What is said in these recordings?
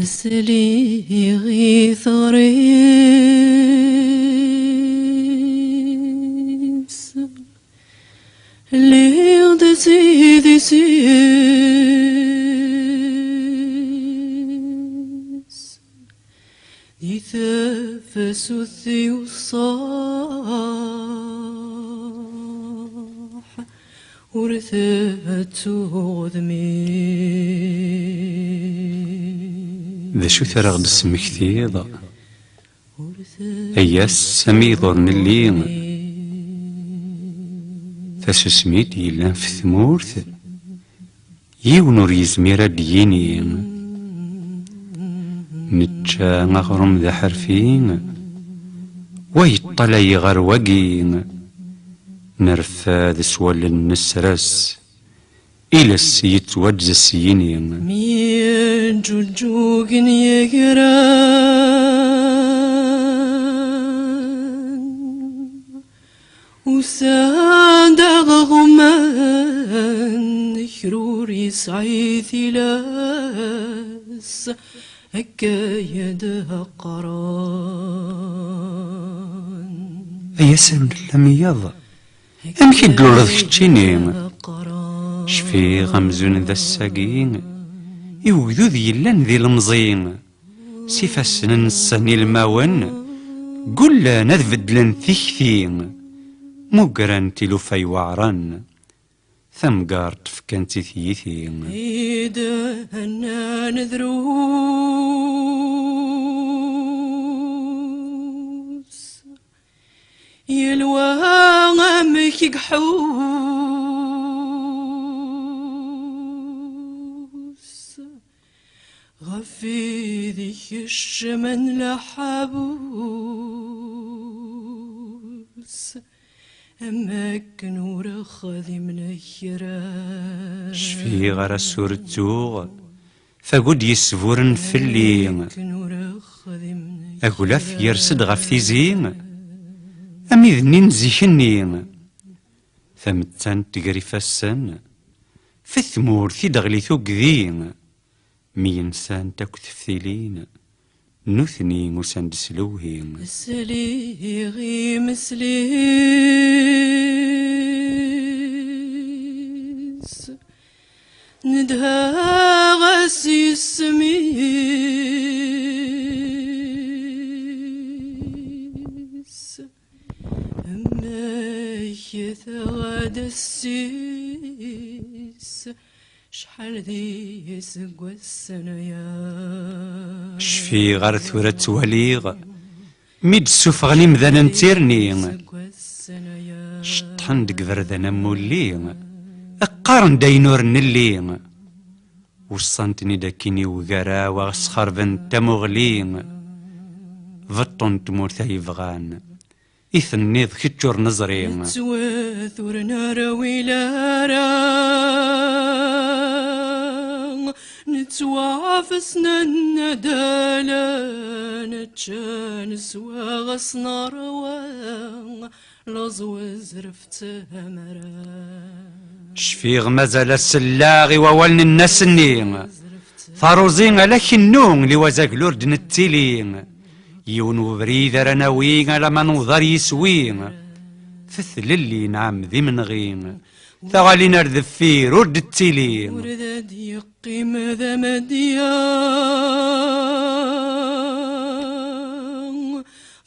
سلي ثريس اللي تزيد سيس يثفس الصاح ورثت غذمي ذا شو ثرغ نسمكتيض أيا السميض اللي تسسميت يلان في ثمورث يونور يزمير ديني نتشا مغرم ذا حرفين ويطلع يغر وقين نرفاد سوال النسرس إلى السيت وجز السينين مين جوجن يقران وساندغ غمان خروري سعيث لاس هكا يدها قران أيا سن لميض أمكي دلورذ كتشيني شفي غمزون ذا الساقين يوذو ذي اللان ذي المزين سيفاسن نساني الماون قل نذبدلن ثيكثين مقران تلوفاي وعران ثمقار تفكانتي ثيثين إيدا هنا نذروس يلوى غامك يقحوس غفي ذيك الشمن لحبوس أماكن ورخذي من الشراش شفي غرا سورتوغ فقد يسفورن في اللين أقولاف يرسد غف تيزين أمي ذنين زيشنين ثمتان تقري فاسن في الثمور في دغلي ثقذين مي إنسان تاكو تفثيلين نثني مساند سلوهين مسلي غي مسليس ندها غسي السميس أما يثغاد السيس شحال ذي يسقوى السنايا شفي غار ثورة وليغ ميد سفغني مذانا نتيرني شطحن دقذر ذانا مولي أقارن داينور نلي وصانتني داكيني وقرا وغسخر بنت مغلي فطن تمور ثايفغان إثنيض كتشور نزري تواثر نار ويلارا نتوافسنا الندالة نتشان سوا غصنا روان لازو زرفت همرا شفيغ مازال السلاغي وولن النسني فاروزين لك النوم لوزاق لورد نتيلين يون وبريد رناوين لما نوضر يسوين فثللي نعم ذي من غين ثغالي نردف فيه رد التيلين ورد يقيم ذا مديان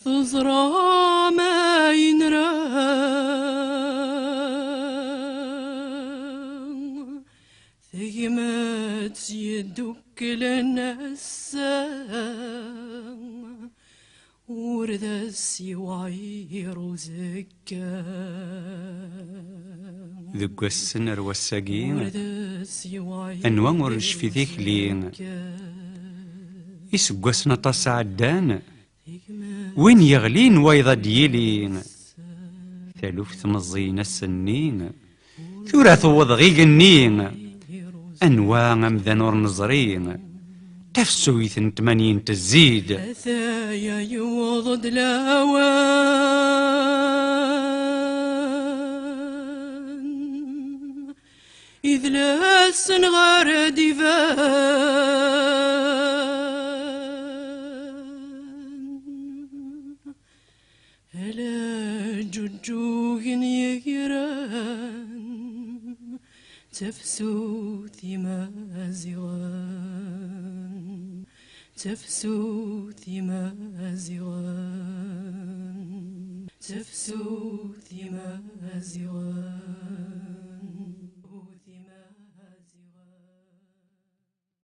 تزرع ما ينران ثقمات يدك لنسان ورد السواير زكان ذق السنر والساقين أنواع ورش في ذيك لين يسقوسنا طاس عدان وين يغلين ويضا ديلين ثالوف ثمزين السنين ثورة ثوض غيق النين أنواع مذا نور نظرين تفسوي ثمانين تزيد أثايا يوضد لاوان إذ لا سنغار ديفان على جوجوغ يجران تفسو ثمازغان تفسو ثمازغان تفسو ثمازغان